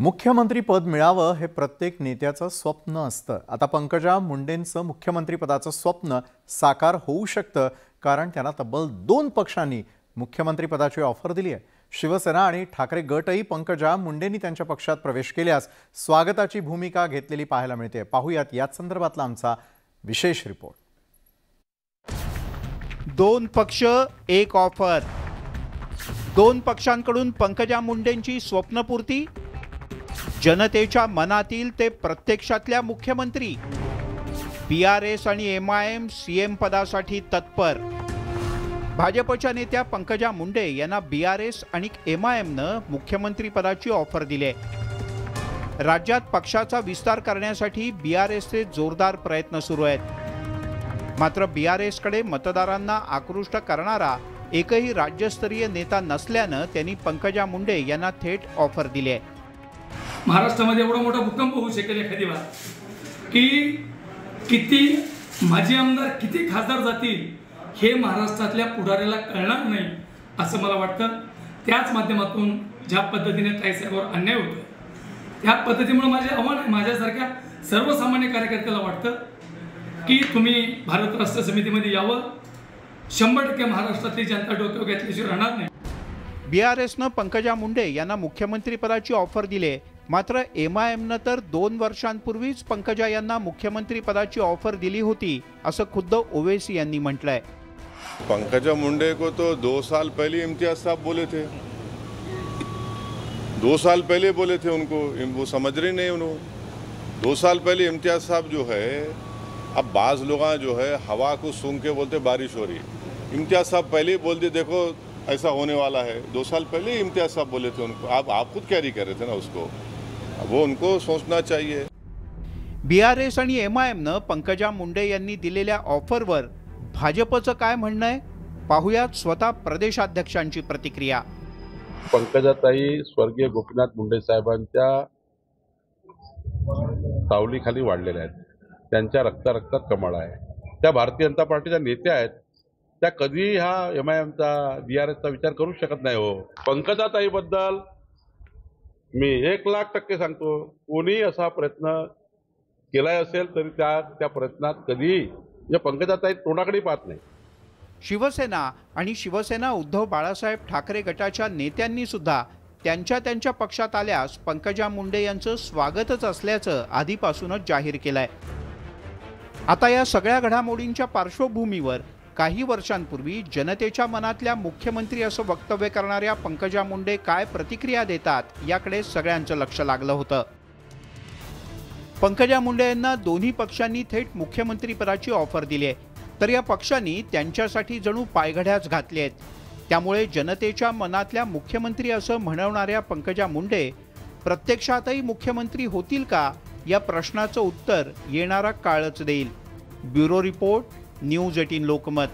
मुख्यमंत्री पद मिळावं हे प्रत्येक नेत्याचं स्वप्न असतं। आता पंकजा मुंडेंचं मुख्यमंत्री पदाचं स्वप्न साकार होऊ शकतं, कारण त्यांना तब्बल 2 पक्षांनी मुख्यमंत्री पदाची ऑफर दिली आहे। शिवसेना आणि ठाकरे गटही पंकजा मुंडेंनी त्यांच्या पक्षात प्रवेश केल्यास स्वागताची भूमिका घेतलेली पाहायला मिळते। पाहूयात याच संदर्भातला आमचा विशेष रिपोर्ट। 2 पक्ष एक ऑफर। 2 पक्षांकडून पंकजा मुंडेंची स्वप्नपूर्ती। जनतेच्या मनातील ते प्रत्यक्षातल्या मुख्यमंत्री। बीआरएस आणि एमआयएम सीएम पदासाठी तत्पर। भाजपच्या नेत्या पंकजा मुंडे यांना बीआरएस आणि एमआयएमनं मुख्यमंत्री पदाची ऑफर दिली आहे। राज्यात पक्षाचा विस्तार करण्यासाठी बीआरएसचे जोरदार प्रयत्न सुरू आहेत। मात्र बीआरएसकडे मतदारांना आकृष्ट करणारा एकही राज्यस्तरीय नेता नसल्यानं त्यांनी पंकजा मुंडे यांना थेट ऑफर दिली आहे। महाराष्ट्रामध्ये एवढा मोठा भूकंप होऊ शकेल एखादी वार की किती माजी आमदार किती खासदार जातील हे महाराष्ट्रातल्या पुढाऱ्याला कळणार नाही असं मला वाटतं। त्याच माध्यमातून ज्या पद्धतीने ताईसाहेबांवर अन्याय होतोय त्या पद्धतीमुळे माझे आव्हान आहे माझ्यासारख्या सर्वसामान्य कार्यकर्त्याला वाटतं की तुम्ही भारत राष्ट्र समितीमध्ये यावं। 100% महाराष्ट्रातली जनता डोक्यावर घेतल्याशिवाय राहणार नाही। बीआरएसनं पंकजा मुंडे यांना मुख्यमंत्री पदाची ऑफर दिली, मात्र एमआयएमनं तर 2 वर्षांपूर्वीच पंकजा यांना मुख्यमंत्री पदाची ऑफर दिली होती असं खुद्द ओवैसी यांनी म्हटलंय। पंकजा मुंडे को तो 2 साल पहले इम्तियाज साहब बोले थे, 2 साल पहले बोले थे उनको, वो समझ रही नहीं उन्होंने। 2 साल पहले इम्तियाज साहब जो है, अब बाज लोग जो है हवा को सूंघ के बोलते बारिश हो रही। इम्तियाज साहब पहले ही बोल दिए देखो ऐसा होने वाला है। 2 साल पहले इम्तियाज साहब बोले थे उनको, आप खुद कैरी कर रहे थे ना उसको, वो उनको सोचना चाहिए। बीआरएस आणि एमआयएमनं पंकजा मुंडे यांनी दिलेल्या ऑफरवर भाजपचं काय म्हणणं आहे, पाहूयात स्वतः प्रदेशाध्यक्षांची प्रतिक्रिया। पंकजाताई स्वर्गीय गोपीनाथ मुंडे साहेबांच्या सावलीखाली वाढलेल्या आहेत, त्यांच्या रक्तात कमळ आहे। त्या भारतीय जनता पार्टीच्या नेत्या आहेत, त्या कधी हा एमआयएमचा बीआरएसचा विचार करू शकत नाही हो। पंकजाताईबद्दल मी 1,00,000% सांगतो, कोणी असा प्रयत्न केलाय असेल तरी त्या प्रयत्नात कधी या पंकजाताई तोंडाकडे पाहत नाही। शिवसेना उद्धव बाळासाहेब ठाकरे गटाच्या नेत्यांनी सुद्धा त्यांच्या पक्षात आल्यास पंकजा मुंडे यांचं स्वागतच असल्याचं आधीपासूनच जाहीर केलंय। आता या सगळ्या घडामोडींच्या पार्श्वभूमीवर काही वर्षांपूर्वी जनतेच्या मनातल्या मुख्यमंत्री असं वक्तव्य करणाऱ्या पंकजा मुंडे काय प्रतिक्रिया देतात याकडे सगळ्यांचं लक्ष लागलं होतं। पंकजा मुंडे यांना दोन्ही पक्षांनी थेट मुख्यमंत्री पदाची ऑफर दिली आहे, तर या पक्षांनी त्यांच्यासाठी जणू पायघड्याच घातले आहेत। त्यामुळे जनतेच्या मनातल्या मुख्यमंत्री असं म्हणवणाऱ्या पंकजा मुंडे प्रत्यक्षातही मुख्यमंत्री होतील का या प्रश्नाचं उत्तर येणारा काळच देईल। Bureau report, news 18 Lokmat.